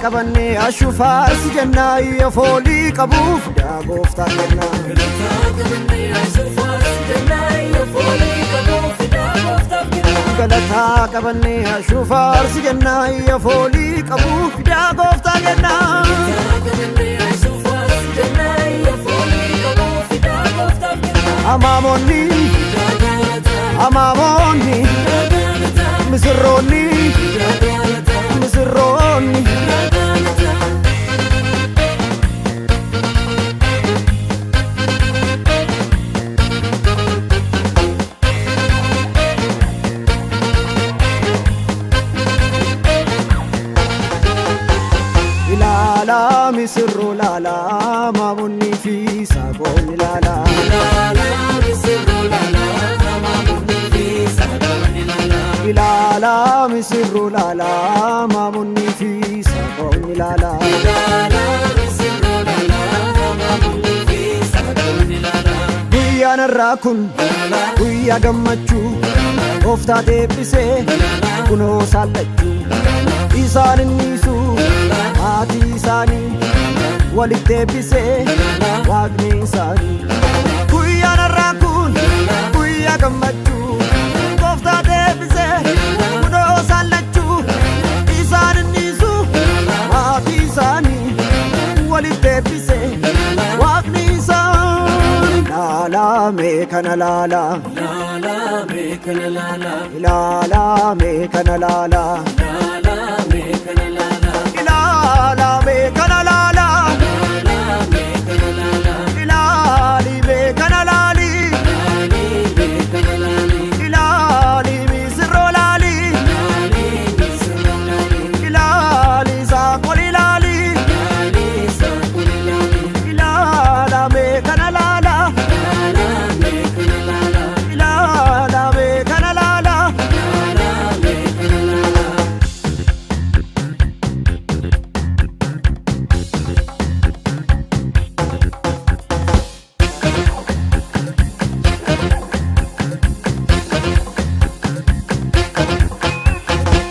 qabanne ashufaar si jennaa iyya foolii qabuuf daa gooftaa kennaa. Galataa qabanne ashufaar si jennaa iyya foolii qabuuf daa gooftaa kennaa. Galataa qabanne ashufaar si jennaa iyya foolii qabuuf daa gooftaa kennaa. Galataa qabanne ashufaar si jennaa iyya foolii qabuuf daa gooftaa kennaa. Amaamonni amaamonni misirroonni misirroonni. Ilaala misirroo laala maamonni fi saaqoonni laala. Ilaala misirroo laala maamonni fi saaqoonni laala. Guyyaan irraa kun guyyaa gammachuu gooftaa deebisee kunoo saallachuu isaan innisu maatii isaanii walitti deebisee waaqni isaanii. Guyyaan irraa kun guyyaa gammachuu gooftaa deebisee kunoo saallachuu isaan innisu maatii isaanii walitti deebisee waaqni isaanii. Laala mee kana laala ilaala mee kana laala.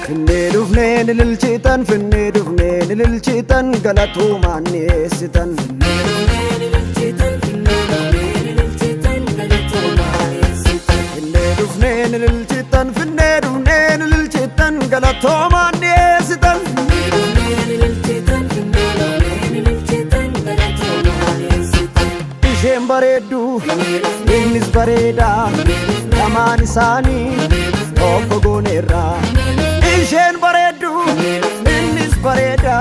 Finnee dhufnee nililchitan finnee dhufnee nililchitan galatuumaan dhiyeessitan. Finnee dhufnee nililchitan finnee dhufnee nililchitan galatuumaan dhiyeessitan. Isheen bareeddu innis bareedaa lamaan isaanii tokko gooneerraa. Isheen bareeddu innis bareeda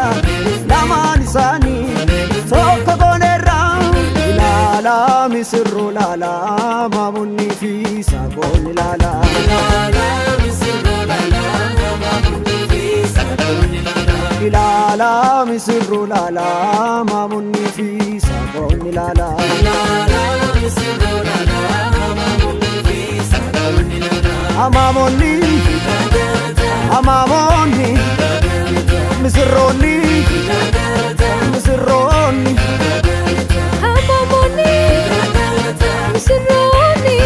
lamaan isaanii tokko gooneerraa. Ilaala misirroo laala maamonni fi saaqoonni laala. Ilaala misirroo laala maamonni fi saaqoonni laala. Ilaala misirroo laala maamonni fi saaqoonni laala. Amaamonni amaamonni misirroonni misirroonni. Amaamonni misirroonni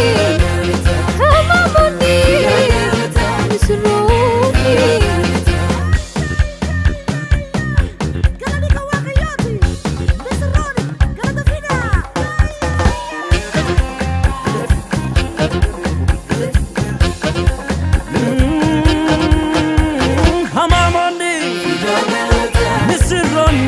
amaamonni misirroonni.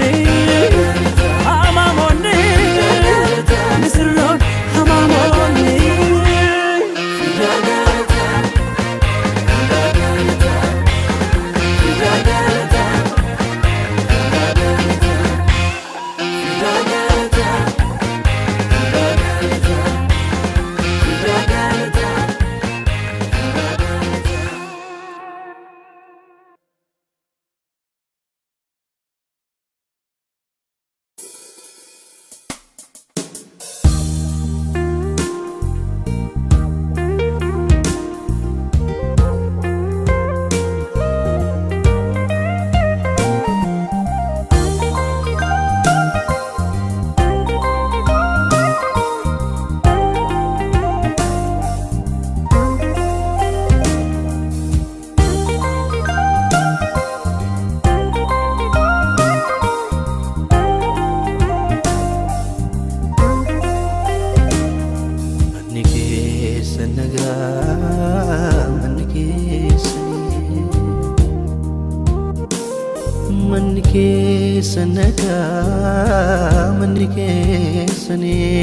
manni keessanii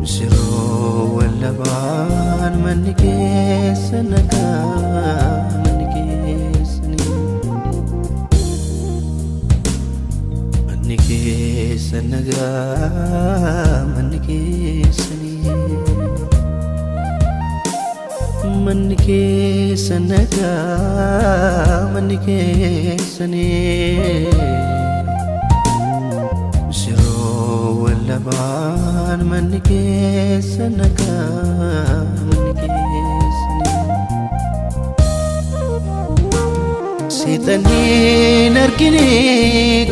Misirroo wallabaan manni keessa nagaa manni keessanii manni keessa nagaa manni keessanii manni keessa nagaa manni keessanii Misirroo wallabaan manni keessa nagaa manni keessanii Seexaniin argine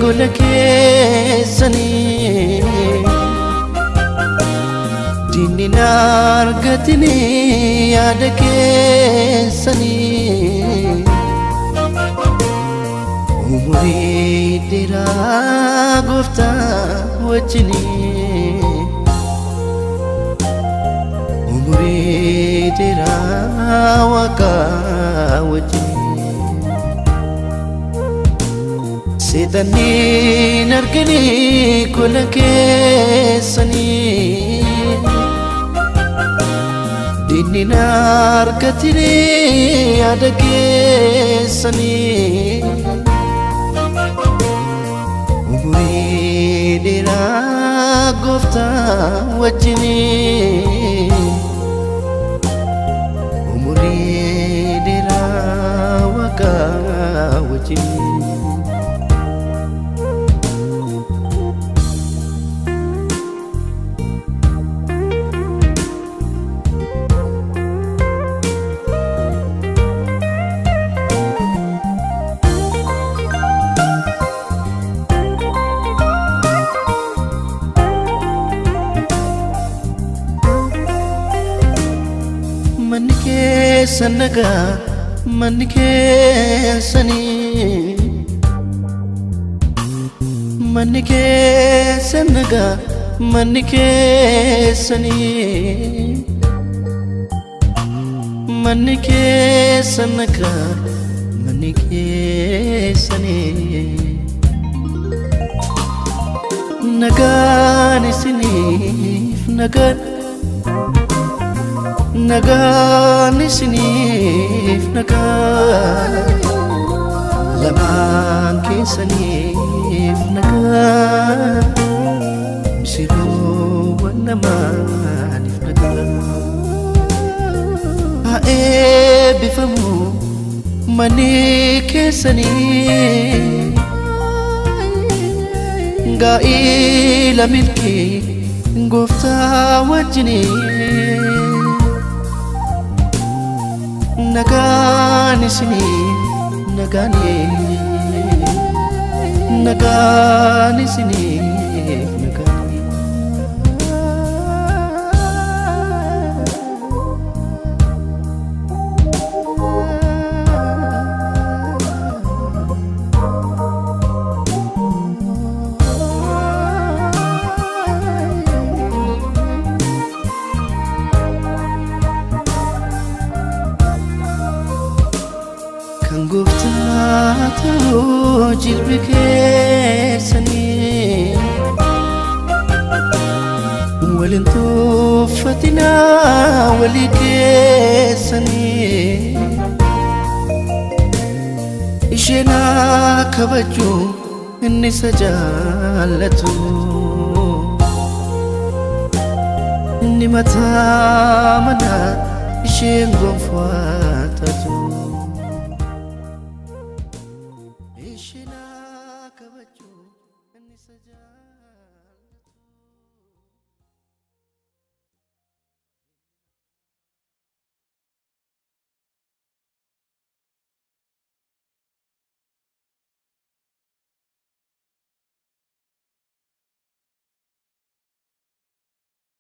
gola keessanii Dinni nargatini yaada keessanii Umurii dheeraa gooftaa wajjinii Umurii dheeraa Waaqaa wajjinii Seexaniin argine gola keessanii Dinni nargatini yaada keessanii Umurii dheeraa gooftaa wajjinii Umurii dheeraa Waaqaa wajjinii Manni keessa nagaa manni keessanii manni keessa nagaa manni keessanii manni keessa nagaa manni keessanii nagaan isiniif nagaan Nagaan isiniif nagaa lamaan keessaniif nagaa Misirroo wallamaaniif nagaa haa eebbifamu manni keessanii gaa'ila milkii gooftaa wajjinii Nagaan isiniif nagaan isiniif nagaan Kan gooftaa ta'uu jilbi keessanii Waliin tuffatinaa walii keessanii Isheen kabaju inni isa jaallatu Inni mataa manaa isheen gonfatatu Ishina kabaju inni isa jaallatu